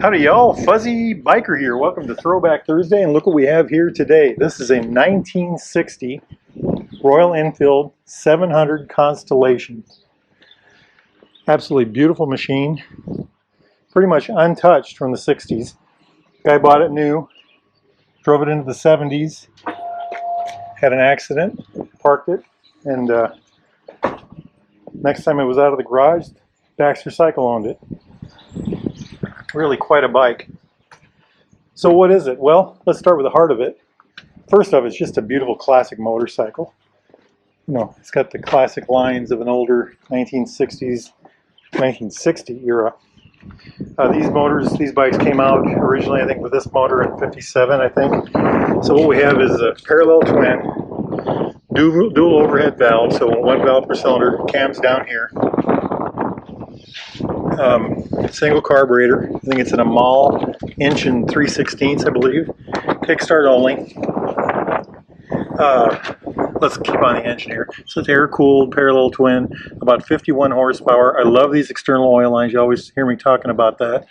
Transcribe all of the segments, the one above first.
Howdy y'all, Fuzzy Biker here. Welcome to Throwback Thursday, and look what we have here today. This is a 1960 Royal Enfield 700 Constellation. Absolutely beautiful machine, pretty much untouched from the 60s. Guy bought it new, drove it into the 70s, had an accident, parked it, and next time it was out of the garage, Baxter Cycle owned it. Really quite a bike. So what is it? Well, let's start with the heart of it. First off, it's just a beautiful classic motorcycle. You know, it's got the classic lines of an older 1960s, 1960 era. These bikes came out originally, I think, with this motor in '57, I think. So what we have is a parallel twin, dual overhead valve, so one valve per cylinder, cams down here. Single carburetor. I think it's an Amal 1 3/16", I believe. Kickstart only. Let's keep on the engine here. So it's air-cooled, parallel twin, about 51 horsepower. I love these external oil lines. You always hear me talking about that.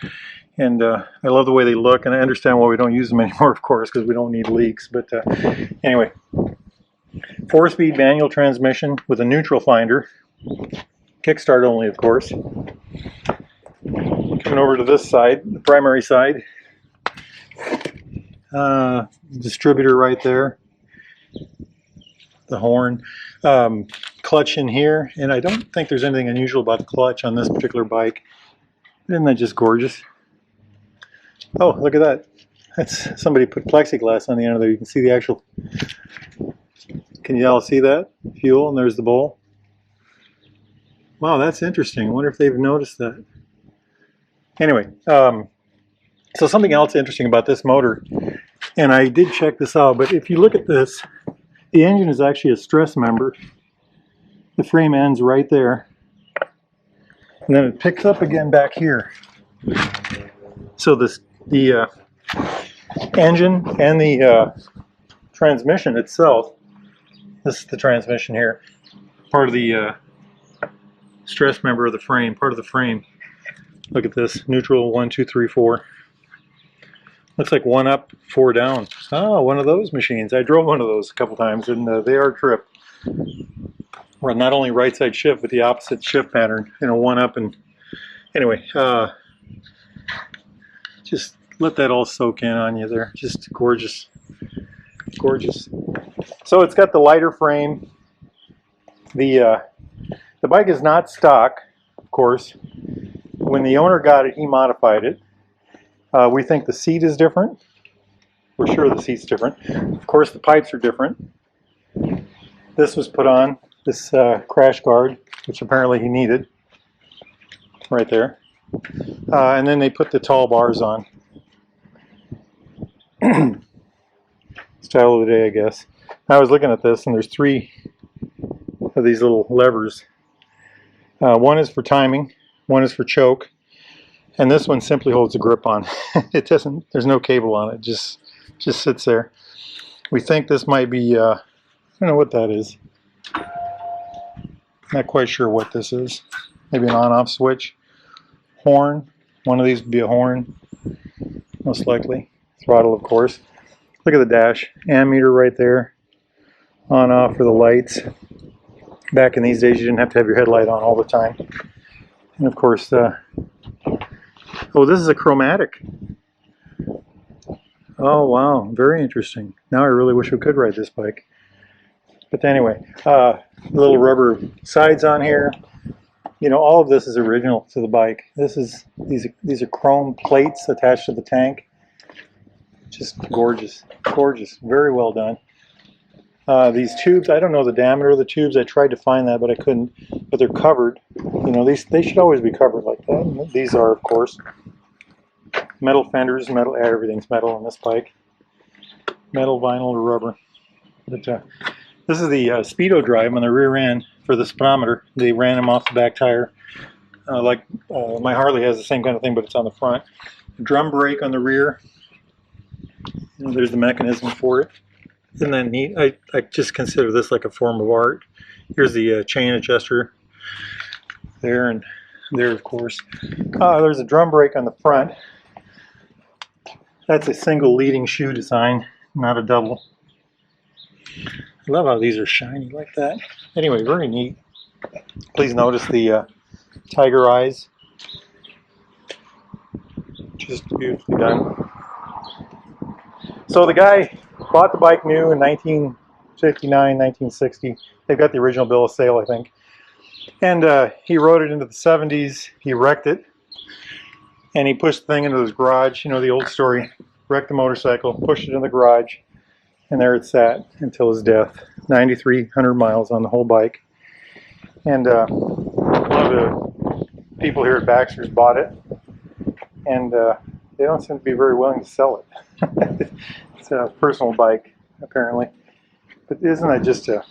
And I love the way they look, and I understand why we don't use them anymore, of course, because we don't need leaks. But anyway, 4-speed manual transmission with a neutral finder. Kickstart only, of course. Coming over to this side, the primary side. Distributor right there. The horn. Clutch in here. And I don't think there's anything unusual about the clutch on this particular bike. Isn't that just gorgeous? Oh, look at that. That's somebody put plexiglass on the end of there. You can see the actual... Can you all see that? Fuel, and there's the bowl. Wow, that's interesting. I wonder if they've noticed that. Anyway, so something else interesting about this motor, and I did check this out, but if you look at this, the engine is actually a stress member. The frame ends right there, and then it picks up again back here. So the engine and the transmission itself, this is the transmission here, part of the stress member of the frame, part of the frame. Look at this, neutral 1, 2, 3, 4. Looks like 1 up, 4 down. Oh, one of those machines. I drove one of those a couple times, and they are a trip. Well, not only right side shift, but the opposite shift pattern. You know, 1 up and... Anyway, just let that all soak in on you there. Just gorgeous. Gorgeous. So it's got the lighter frame. The bike is not stock, of course. When the owner got it, he modified it. We think the seat is different. We're sure the seat's different. Of course, the pipes are different. This was put on, this crash guard, which apparently he needed, right there. And then they put the tall bars on. Style of the day, I guess. I was looking at this, and there's 3 of these little levers. One is for timing. One is for choke, and this one simply holds the grip on. It doesn't. There's no cable on it. Just sits there. We think this might be. I don't know what that is. Not quite sure what this is. Maybe an on-off switch. Horn. One of these would be a horn, most likely. Throttle, of course. Look at the dash. Ammeter right there. On-off for the lights. Back in these days, you didn't have to have your headlight on all the time. And of course, oh, this is a chromatic. Oh, wow. Very interesting. Now I really wish we could ride this bike. But anyway, little rubber sides on here. You know, all of this is original to the bike. These are chrome plates attached to the tank. Just gorgeous. Gorgeous. Very well done. These tubes, I don't know the diameter of the tubes. I tried to find that, but I couldn't. But they're covered. You know, they should always be covered like that. These are, of course. Metal fenders, metal, everything's metal on this bike. Metal, vinyl, or rubber. But this is the speedo drive on the rear end for the speedometer. They ran them off the back tire. My Harley has the same kind of thing, but it's on the front. Drum brake on the rear. And there's the mechanism for it. Isn't that neat? I just consider this like a form of art. Here's the chain adjuster there and there, of course. There's a drum brake on the front. That's a single leading shoe design, not a double. I love how these are shiny like that. Anyway, very neat. Please notice the tiger eyes. Just beautifully done. So the guy bought the bike new in 1959, 1960. They've got the original bill of sale, I think. And he rode it into the 70s. He wrecked it. And he pushed the thing into his garage. You know the old story. Wrecked the motorcycle, pushed it in the garage, and there it sat until his death. 9,300 miles on the whole bike. And one of the people here at Baxter's bought it. And they don't seem to be very willing to sell it. It's a personal bike, apparently. But isn't that just a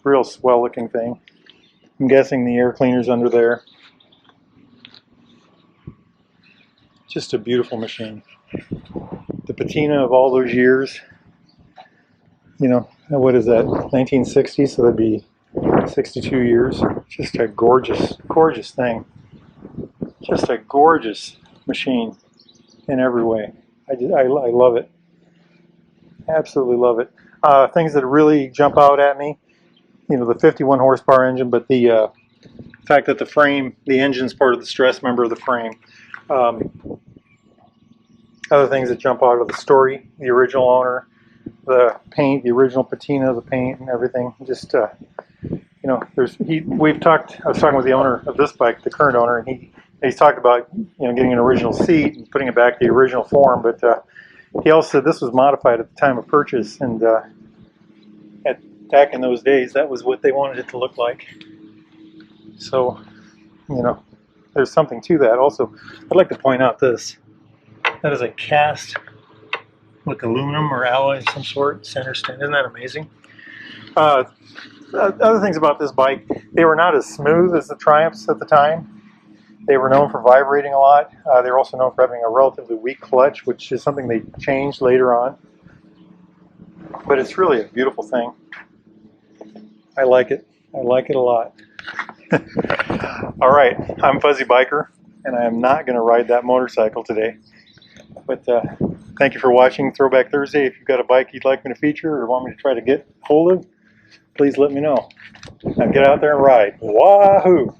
real swell looking thing? I'm guessing the air cleaner's under there. Just a beautiful machine. The patina of all those years, you know, what is that, 1960, so that'd be 62 years. Just a gorgeous, gorgeous thing. Just a gorgeous machine in every way. I love it. Absolutely love it. Things that really jump out at me, you know, the 51 horsepower engine, but the fact that the frame, the engine's part of the stress member of the frame. Other things that jump out of the story, the original owner, the paint, the original patina of the paint and everything. Just, you know, I was talking with the owner of this bike, the current owner, and he's talked about, you know, getting an original seat and putting it back the original form, but he also said this was modified at the time of purchase, and back in those days, that was what they wanted it to look like. So, you know, there's something to that. Also, I'd like to point out this. That is a cast with aluminum or alloy of some sort, center stand. Isn't that amazing? Other things about this bike, they were not as smooth as the Triumphs at the time. They were known for vibrating a lot. They were also known for having a relatively weak clutch, which is something they changed later on. But it's really a beautiful thing. I like it. I like it a lot. All right, I'm Fuzzy Biker, and I am not going to ride that motorcycle today. But thank you for watching Throwback Thursday. If you've got a bike you'd like me to feature or want me to try to get hold of, please let me know. Now get out there and ride. Wahoo!